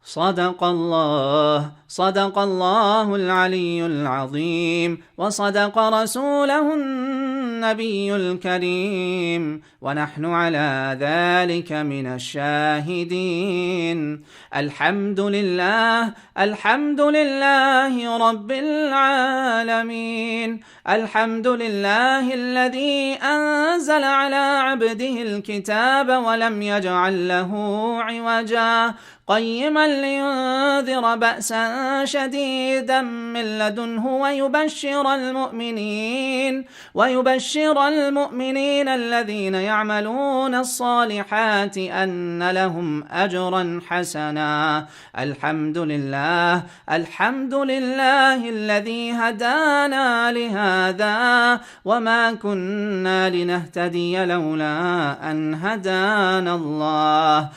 صدق الله العلي العظيم، وصدق رسوله النبي الكريم، ونحن على ذلك من الشاهدين. الحمد لله رب العالمين، الحمد لله الذي أنزل على عبده الكتاب ولم يجعل له عوجا، قيما لينذر بأسا شديدا من لدنه ويبشر المؤمنين الذين يعملون الصالحات أن لهم أجرا حسنا. الحمد لله الذي هدانا لهذا، وما كنا لنهتدي لولا أن هدانا الله.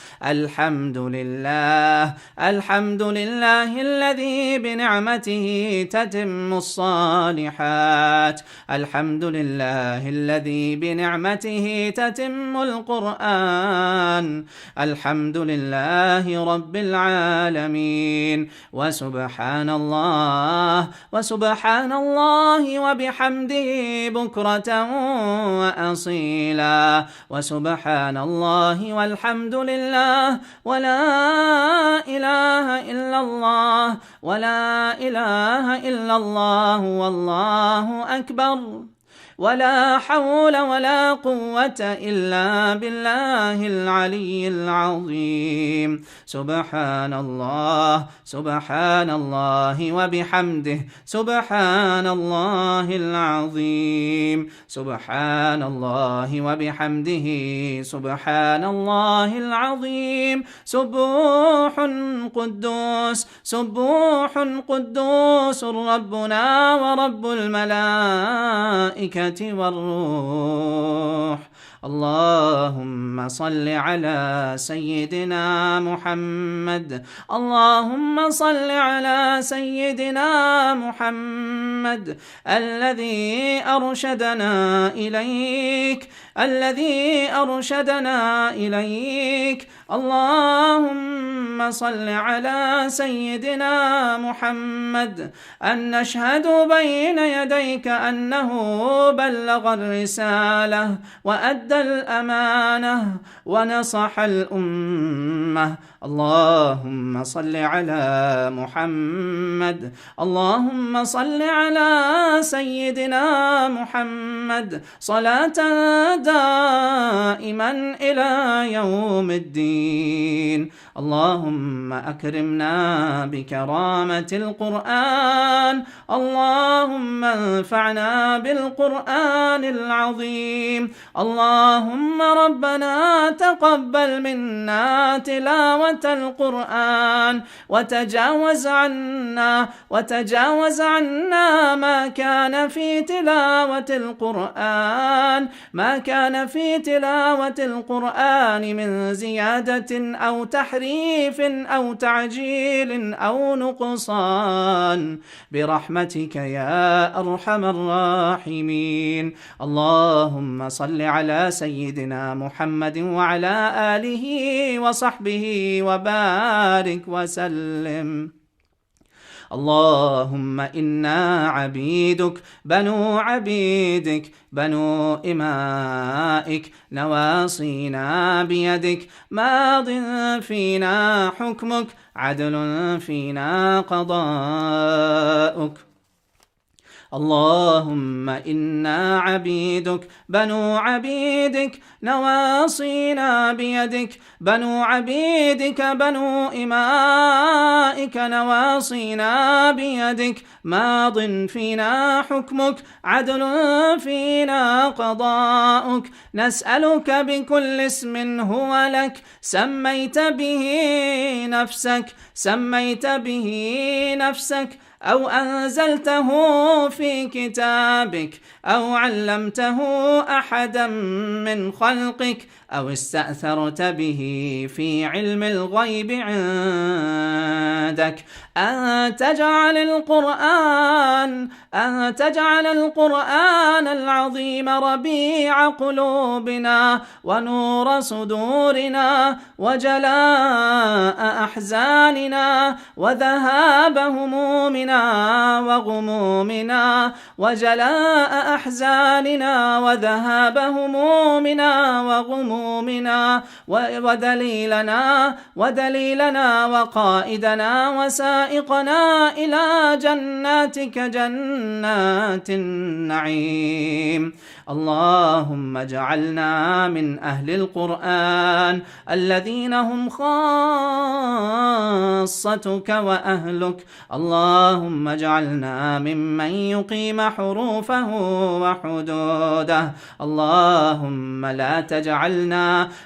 الحمد لله الذي بنعمته تتم الصالحات، الحمد لله الذي بنعمته تتم القرآن، الحمد لله رب العالمين. وسبحان الله وبحمده بكرة وأصيلا، وسبحان الله والحمد لله ولا إله إلا الله والله أكبر، ولا حول ولا قوة إلا بالله العلي العظيم. سبحان الله وبحمده، سبحان الله العظيم، سبحان الله وبحمده، سبحان الله العظيم. سبوح قدوس ربنا ورب الملائكة والروح. اللهم صل على سيدنا محمد، اللهم صل على سيدنا محمد الذي أرشدنا إليك. اللهم صل على سيدنا محمد أن نشهد بين يديك أنه بلغ الرسالة وأدى الأمانة ونصح الأمة. اللهم صل على محمد، اللهم صل على سيدنا محمد صلاة دائما إلى يوم الدين. اللهم أكرمنا بكرامة القرآن، اللهم انفعنا بالقرآن العظيم. اللهم ربنا تقبل منا تلاوة القرآن، وتجاوز عنا ما كان في تلاوة القرآن من زيادة أو تحريف أو تعجيل أو نقصان، برحمتك يا أرحم الراحمين. اللهم صل على سيدنا محمد وعلى آله وصحبه وبارك وسلم. اللهم إنا عبيدك بنو إمائك، نواصينا بيدك، ماض فينا حكمك، عدل فينا قضاؤك. اللهم إنا عبيدك نواصينا بيدك، بنو عبيدك بنو إمائك، نواصينا بيدك، ماض فينا حكمك، عدل فينا قضاؤك. نسألك بكل اسم هو لك سميت به نفسك أو أنزلته في كتابك أو علمته أحدا من خلقك أو استأثرت به في علم الغيب عندك أن تجعل القرآن العظيم ربيع قلوبنا ونور صدورنا وجلاء أحزاننا وذهاب همومنا وغمومنا وجلاء أحزاننا وذهاب همومنا وغمومنا ودليلنا وقائدنا وسائقنا إلى جناتك جنات النعيم. اللهم اجعلنا من أهل القرآن الذين هم خاصتك وأهلك. اللهم اجعلنا ممن يقيم حروفه وحدوده. اللهم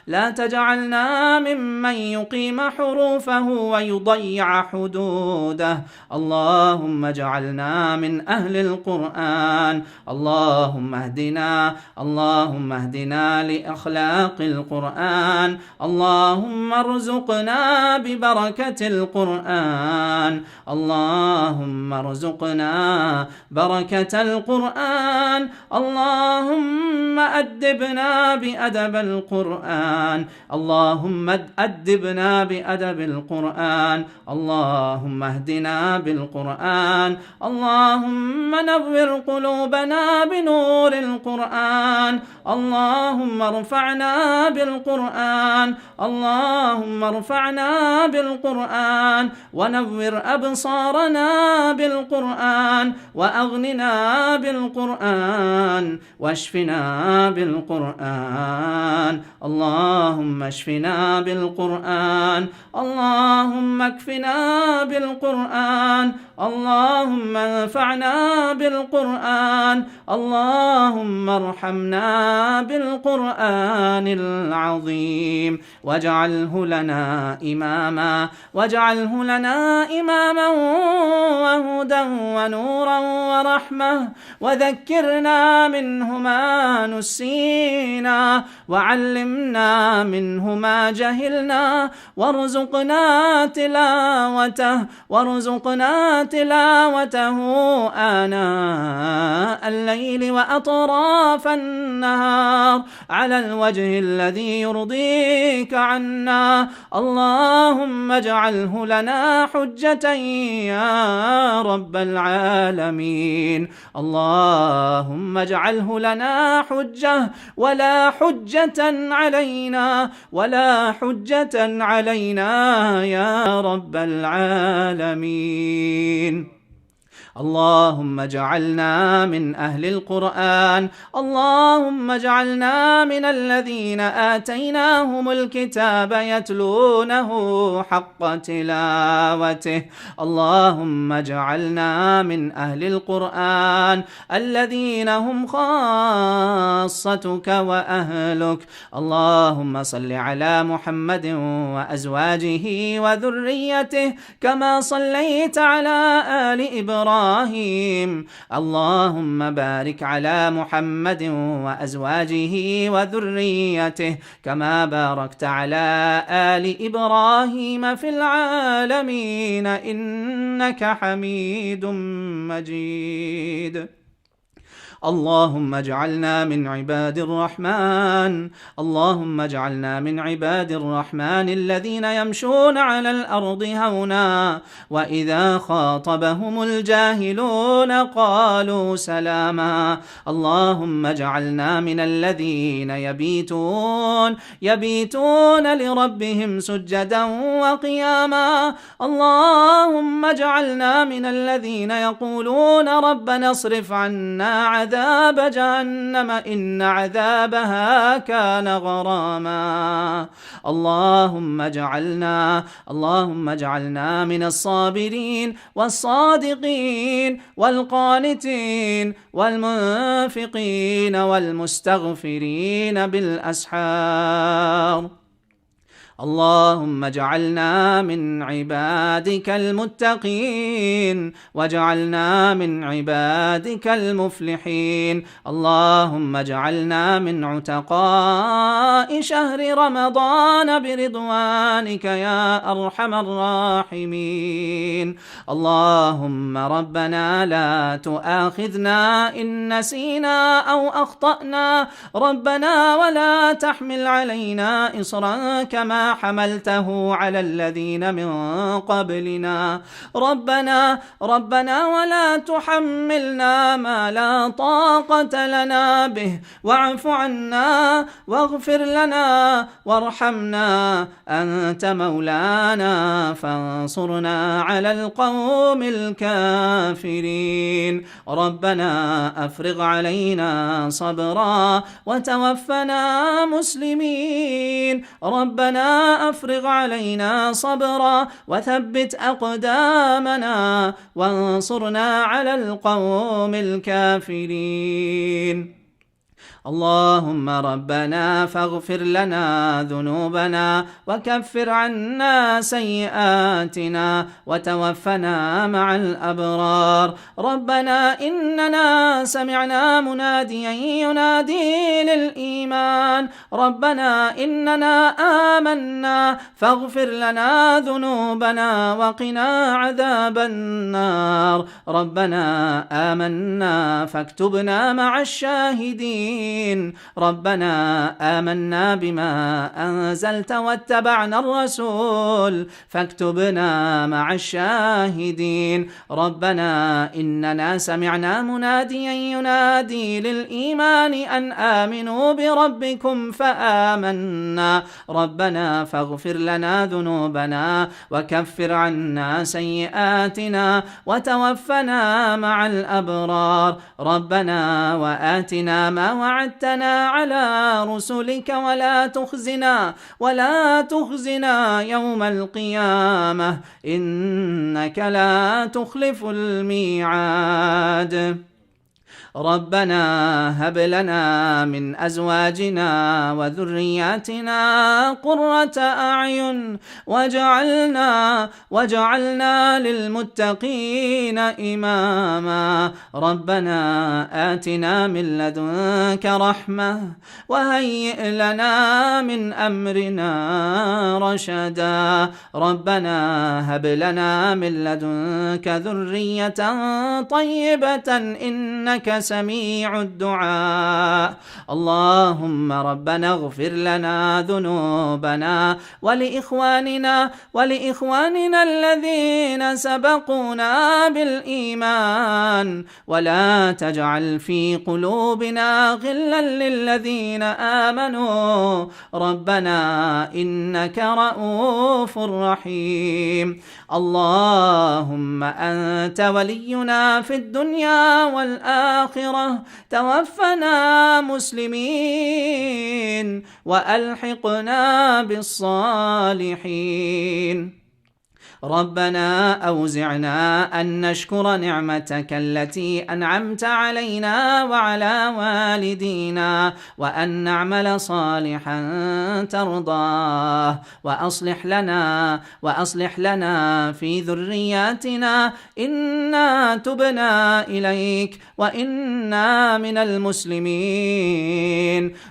لا تجعلنا ممن يقيم حروفه ويضيع حدوده. اللهم اجعلنا من أهل القرآن. اللهم اهدنا لأخلاق القرآن. اللهم ارزقنا ببركة القرآن. اللهم ارزقنا بركة القرآن. اللهم أدبنا بأدب القرآن. اللهم أدبنا بأدب القرآن. اللهم اهدنا بالقرآن. اللهم نور قلوبنا بنور القرآن. اللهم ارفعنا بالقرآن. اللهم ارفعنا بالقرآن ونور أبصارنا بالقرآن وأغننا بالقرآن واشفنا بالقرآن. اللهم اشفنا بالقرآن. اللهم اكفنا بالقرآن. اللهم انفعنا بالقرآن. اللهم ارحمنا بالقرآن العظيم واجعله لنا إماما وهدى ونورا ورحمة وذكرنا منه ما نسينا وعلمنا منه ما جهلنا وارزقنا تلاوته آناء الليل وأطراف النهار على الوجه الذي يرضيك عنا. اللهم اجعله لنا حجة يا رب العالمين. اللهم اجعله لنا حجة ولا حجة علينا يا رب العالمين. اللهم اجعلنا من أهل القرآن. اللهم اجعلنا من الذين آتيناهم الكتاب يتلونه حق تلاوته. اللهم اجعلنا من أهل القرآن الذين هم خاصتك وأهلك. اللهم صل على محمد وأزواجه وذريته كما صليت على آل إبراهيم. اللهم بارك على محمد وأزواجه وذريته كما باركت على آل إبراهيم في العالمين إنك حميد مجيد. اللهم اجعلنا من عباد الرحمن الذين يمشون على الأرض هونا وإذا خاطبهم الجاهلون قالوا سلاما. اللهم اجعلنا من الذين يبيتون لربهم سجدا وقياما. اللهم اجعلنا من الذين يقولون ربنا اصرف عنا عذاب جهنم إن عذابها كان غراما. اللهم اجعلنا من الصابرين والصادقين والقانتين والمنفقين والمستغفرين بالأسحار. اللهم اجعلنا من عبادك المتقين واجعلنا من عبادك المفلحين. اللهم اجعلنا من عتقاء شهر رمضان برضوانك يا أرحم الراحمين. اللهم ربنا لا تؤاخذنا إن نسينا أو أخطأنا، ربنا ولا تحمل علينا إصرا كما حملته على الذين من قبلنا، ربنا ولا تحملنا ما لا طاقة لنا به، واعف عنا واغفر لنا وارحمنا، أنت مولانا فانصرنا على القوم الكافرين. ربنا أفرغ علينا صبرا وتوفنا مسلمين. ربنا أفرغ علينا صبرا وثبت أقدامنا وانصرنا على القوم الكافرين. اللهم ربنا فاغفر لنا ذنوبنا وكفر عنا سيئاتنا وتوفنا مع الأبرار. ربنا إننا سمعنا مناديا ينادي للإيمان، ربنا إننا آمنا فاغفر لنا ذنوبنا وقنا عذاب النار. ربنا آمنا فاكتبنا مع الشاهدين. ربنا آمنا بما أنزلت واتبعنا الرسول فاكتبنا مع الشاهدين. ربنا إننا سمعنا مناديا ينادي للإيمان أن آمنوا بربكم فآمنا. ربنا فاغفر لنا ذنوبنا وكفر عنا سيئاتنا وتوفنا مع الأبرار. ربنا وآتنا ما وعدتنا على رسلك ولا تخزنا يوم القيامة إنك لا تخلف الميعاد. ربنا هب لنا من أزواجنا وذرياتنا قرة أعين واجعلنا للمتقين إماما. ربنا آتنا من لدنك رحمة وهيئ لنا من أمرنا رشدا. ربنا هب لنا من لدنك ذرية طيبة إنك سميع الدعاء. اللهم ربنا اغفر لنا ذنوبنا ولإخواننا الذين سبقونا بالإيمان ولا تجعل في قلوبنا غلا للذين آمنوا ربنا إنك رؤوف رحيم. اللهم أنت ولينا في الدنيا والآخرة، توفنا مسلمين وألحقنا بالصالحين. ربنا أوزعنا أن نشكر نعمتك التي أنعمت علينا وعلى والدينا وأن نعمل صالحا ترضاه وأصلح لنا في ذرياتنا إنا تبنا إليك وإنا من المسلمين،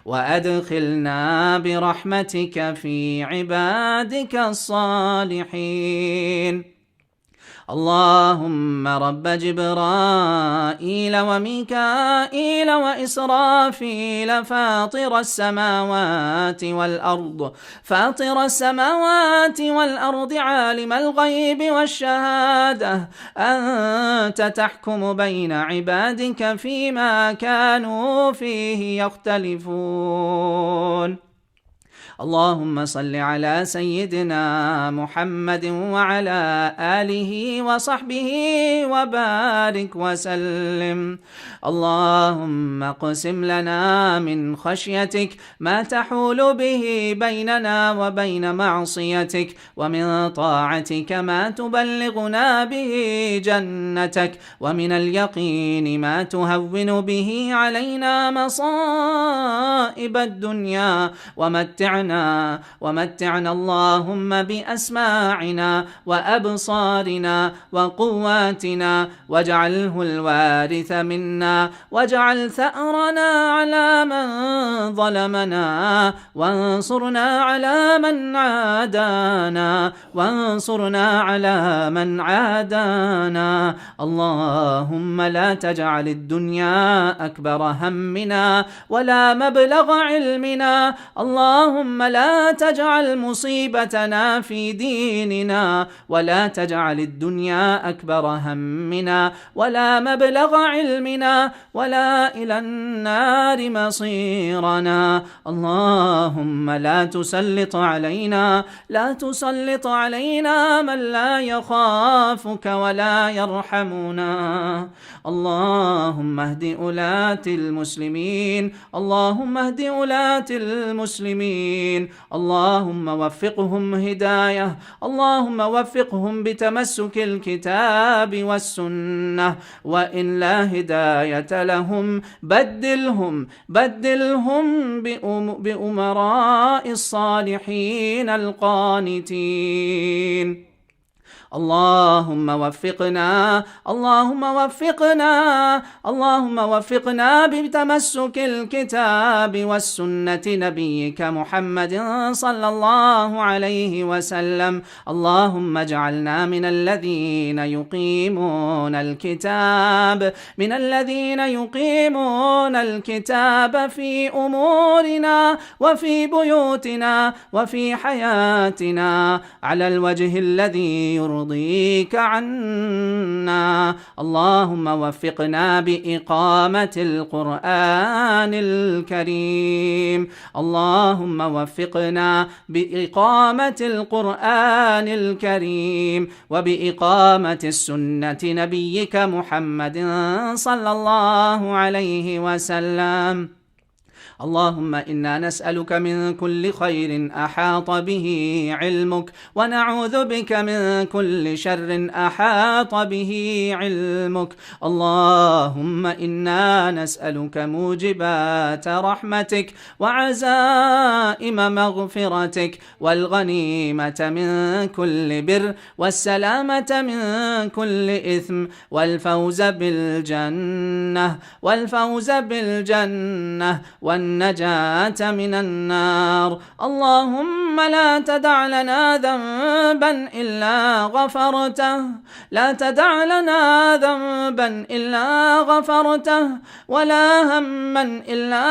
وأدخلنا برحمتك في عبادك الصالحين. اللهم رب جبرائيل وميكائيل وإسرافيل فاطر السماوات والأرض عالم الغيب والشهادة، أنت تحكم بين عبادك فيما كانوا فيه يختلفون. اللهم صل على سيدنا محمد وعلى آله وصحبه وبارك وسلم. اللهم اقسم لنا من خشيتك ما تحول به بيننا وبين معصيتك، ومن طاعتك ما تبلغنا به جنتك، ومن اليقين ما تهون به علينا مصائب الدنيا، ومتعنا أسماعنا ومتعنا اللهم بأسماعنا وأبصارنا وقواتنا، واجعله الوارث منا، واجعل ثأرنا على من ظلمنا، وانصرنا على من عادانا، وانصرنا على من عادانا. اللهم لا تجعل الدنيا أكبر همنا ولا مبلغ علمنا، اللهم لا تجعل مصيبتنا في ديننا، ولا تجعل الدنيا أكبر همنا ولا مبلغ علمنا ولا إلى النار مصيرنا. اللهم لا تسلط علينا من لا يخافك ولا يرحمنا. اللهم اهد ولاة المسلمين، اللهم اهد ولاة المسلمين، اللهم وفقهم هداية، اللهم وفقهم بتمسك الكتاب والسنة، وإن لا هداية لهم بدلهم بأمراء الصالحين القانتين. اللهم وفقنا بتمسك الكتاب والسنة نبيك محمد صلى الله عليه وسلم. اللهم اجعلنا من الذين يقيمون الكتاب في أمورنا وفي بيوتنا وفي حياتنا على الوجه الذي يرضيك عنا. اللهم وفقنا بإقامة القرآن الكريم، اللهم وفقنا بإقامة القرآن الكريم وبإقامة السنة نبيك محمد صلى الله عليه وسلم. اللهم إنا نسألك من كل خير أحاط به علمك، ونعوذ بك من كل شر أحاط به علمك. اللهم إنا نسألك موجبات رحمتك وعزائم مغفرتك والغنيمة من كل بر والسلامة من كل إثم والفوز بالجنة والنجاة من النار. اللهم لا تدع لنا ذنبا إلا غفرته، لا تدع لنا ذنبا إلا غفرته، ولا هما إلا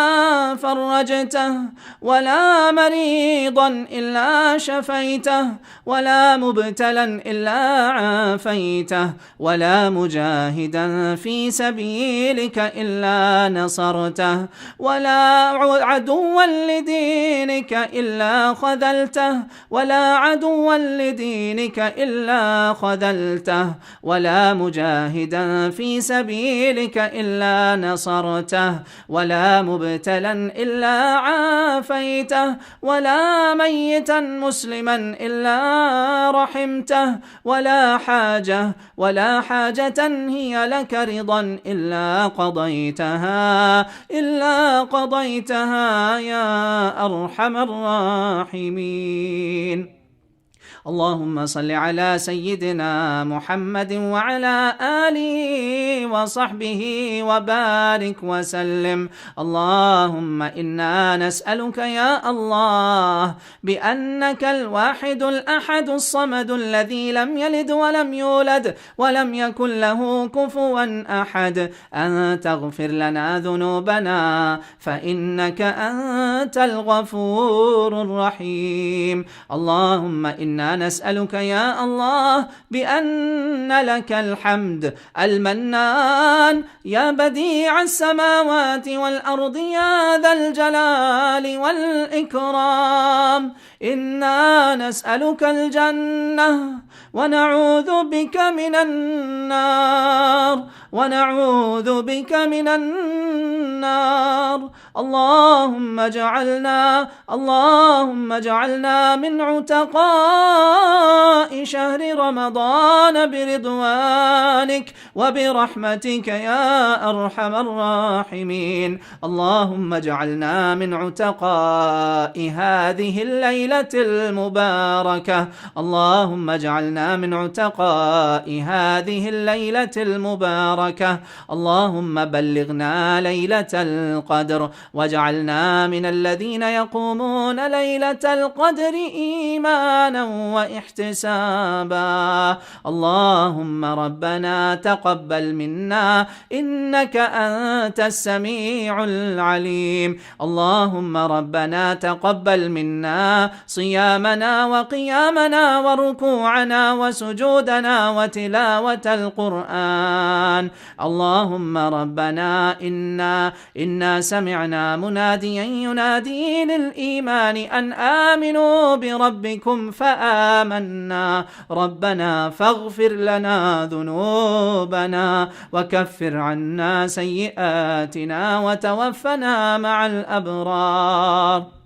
فرجته، ولا مريضا إلا شفيته، ولا مبتلا إلا عافيته، ولا مجاهدا في سبيلك إلا نصرته، ولا عدوا لدينك إلا خذلته، ولا عدوا لدينك إلا خذلته، ولا مجاهدا في سبيلك إلا نصرته، ولا مبتلا إلا عافيته، ولا ميتا مسلما إلا رحمته، ولا حاجة هي لك رضا إلا قضيتها يا أرحم الراحمين. اللهم صل على سيدنا محمد وعلى آله وصحبه وبارك وسلم. اللهم إنا نسألك يا الله بأنك الواحد الأحد الصمد الذي لم يلد ولم يولد ولم يكن له كفوا أحد أن تغفر لنا ذنوبنا فإنك أنت الغفور الرحيم. اللهم إنا نسألك يا الله بأن لك الحمد المنان يا بديع السماوات والأرض يا ذا الجلال والإكرام. إنا نسألك الجنة ونعوذ بك من النار، اللهم اجعلنا من عتقاء شهر رمضان برضوانك وبرحمتك يا أرحم الراحمين. اللهم اجعلنا من عتقاء هذه الليلة المباركة. اللهم اجعلنا من عتقاء هذه الليلة المباركة. اللهم بلغنا ليلة القدر واجعلنا من الذين يقومون ليلة القدر إيمانا واحتسابا. اللهم ربنا تقبل منا إنك أنت السميع العليم. اللهم ربنا تقبل منا صيامنا وقيامنا وركوعنا وسجودنا وتلاوة القرآن. اللهم ربنا إنا سمعنا مناديا ينادي للإيمان أن آمنوا بربكم فآمنا. ربنا فاغفر لنا ذنوبنا وكفر عنا سيئاتنا وتوفنا مع الأبرار.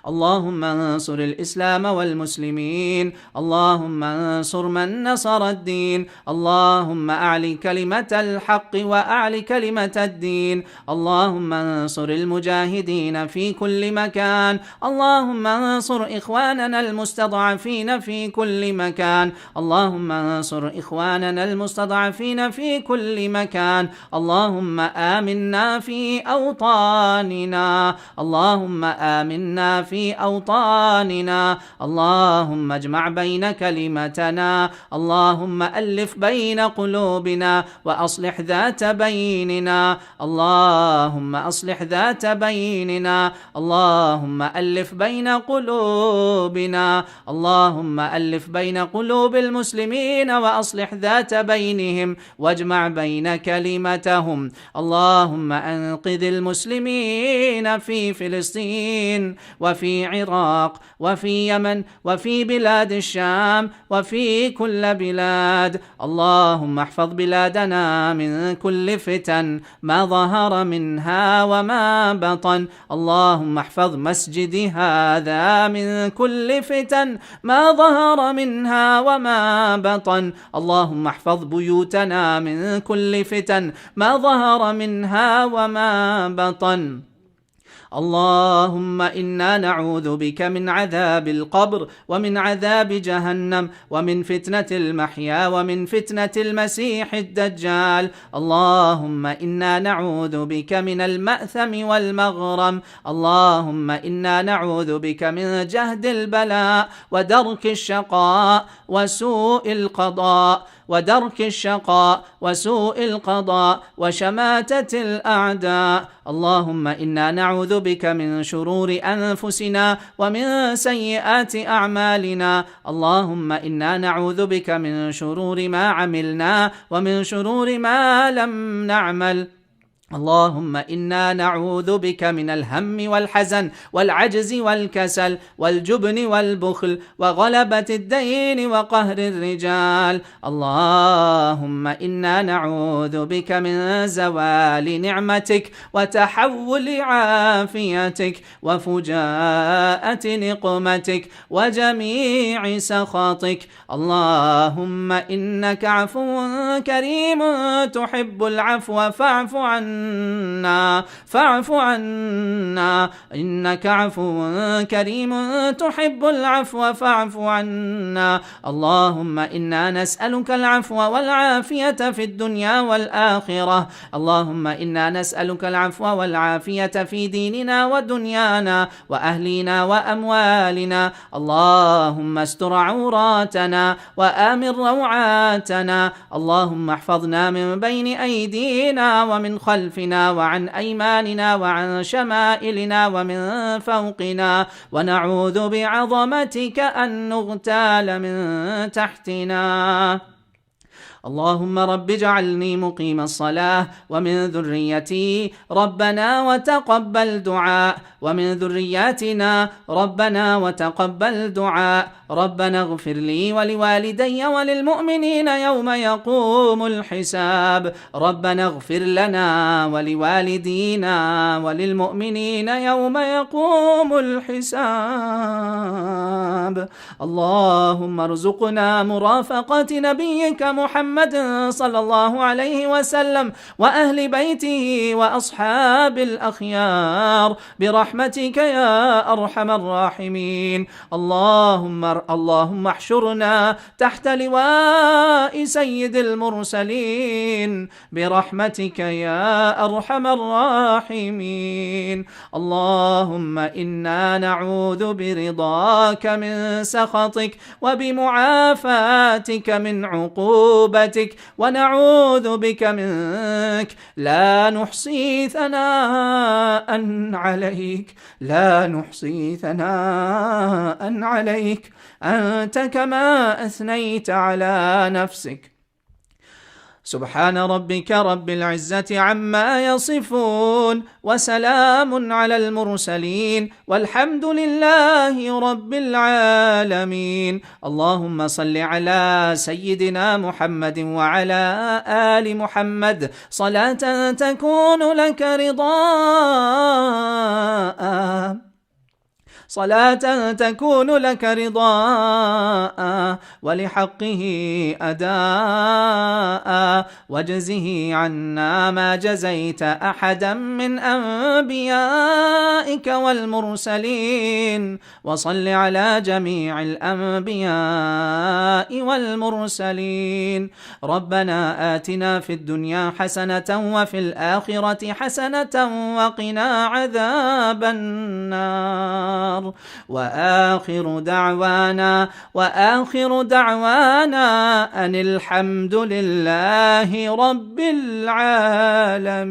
اللهم انصر الإسلام والمسلمين. اللهم انصر من نصر الدين. اللهم أعلي كلمة الحق وأعلي كلمة الدين. اللهم انصر المجاهدين في كل مكان. اللهم انصر إخواننا المستضعفين في كل مكان. اللهم انصر إخواننا المستضعفين في كل مكان. اللهم آمنا في أوطاننا. اللهم آمنا في أوطاننا. اللهم اجمع بين كلمتنا. اللهم ألف بين قلوبنا وأصلح ذات بيننا. اللهم أصلح ذات بيننا. اللهم ألف بين قلوبنا. اللهم ألف بين قلوب المسلمين وأصلح ذات بينهم واجمع بين كلمتهم. اللهم أنقذ المسلمين في فلسطين وفي عراق وفي يمن وفي بلاد الشام وفي كل بلاد. اللهم احفظ بلادنا من كل فتن ما ظهر منها وما بطن. اللهم احفظ مسجدي هذا من كل فتن ما ظهر منها وما بطن. اللهم احفظ بيوتنا من كل فتن ما ظهر منها وما بطن. اللهم إنا نعوذ بك من عذاب القبر ومن عذاب جهنم ومن فتنة المحيا ومن فتنة المسيح الدجال. اللهم إنا نعوذ بك من المأثم والمغرم. اللهم إنا نعوذ بك من جهد البلاء ودرك الشقاء وسوء القضاء وشماتة الأعداء. اللهم إنا نعوذ بك من شرور أنفسنا ومن سيئات أعمالنا. اللهم إنا نعوذ بك من شرور ما عملنا ومن شرور ما لم نعمل. اللهم إنا نعوذ بك من الهم والحزن والعجز والكسل والجبن والبخل وغلبة الدين وقهر الرجال. اللهم إنا نعوذ بك من زوال نعمتك وتحول عافيتك وفجاءة نقمتك وجميع سخطك. اللهم إنك عفو كريم تحب العفو فاعف عنا إنك عفو كريم تحب العفو فاعف عنا. اللهم إنا نسألك العفو والعافية في الدنيا والآخرة. اللهم إنا نسألك العفو والعافية في ديننا ودنيانا وأهلنا وأموالنا. اللهم استر عوراتنا وآمن روعاتنا. اللهم احفظنا من بين أيدينا ومن خلفنا وعن أيماننا وعن شمائلنا ومن فوقنا، ونعوذ بعظمتك أن نغتال من تحتنا. اللهم رب اجعلني مقيم الصلاة ومن ذريتي ربنا وتقبل دعاء، ومن ذرياتنا ربنا وتقبل دعاء. ربنا اغفر لي ولوالدي وللمؤمنين يوم يقوم الحساب. ربنا اغفر لنا ولوالدينا وللمؤمنين يوم يقوم الحساب. اللهم ارزقنا مرافقة نبيك محمد صلى الله عليه وسلم وأهل بيته وأصحاب الأخيار برحمتك يا أرحم الراحمين. اللهم احشرنا تحت لواء سيد المرسلين برحمتك يا أرحم الراحمين. اللهم إنا نعوذ برضاك من سخطك وبمعافاتك من عقوبتك، ونعوذ بك منك لا نحصي ثناء عليك، لا نحصي ثناء عليك أنت كما أثنيت على نفسك. سبحان ربك رب العزة عما يصفون، وسلام على المرسلين، والحمد لله رب العالمين. اللهم صل على سيدنا محمد وعلى آل محمد صلاة تكون لك رضاء ولحقه أداء، واجزه عنا ما جزيت أحدا من أنبيائك والمرسلين، وصل على جميع الأنبياء والمرسلين. ربنا آتنا في الدنيا حسنة وفي الآخرة حسنة وقنا عذاب النار. وآخر دعوانا أن الحمد لله رب العالمين.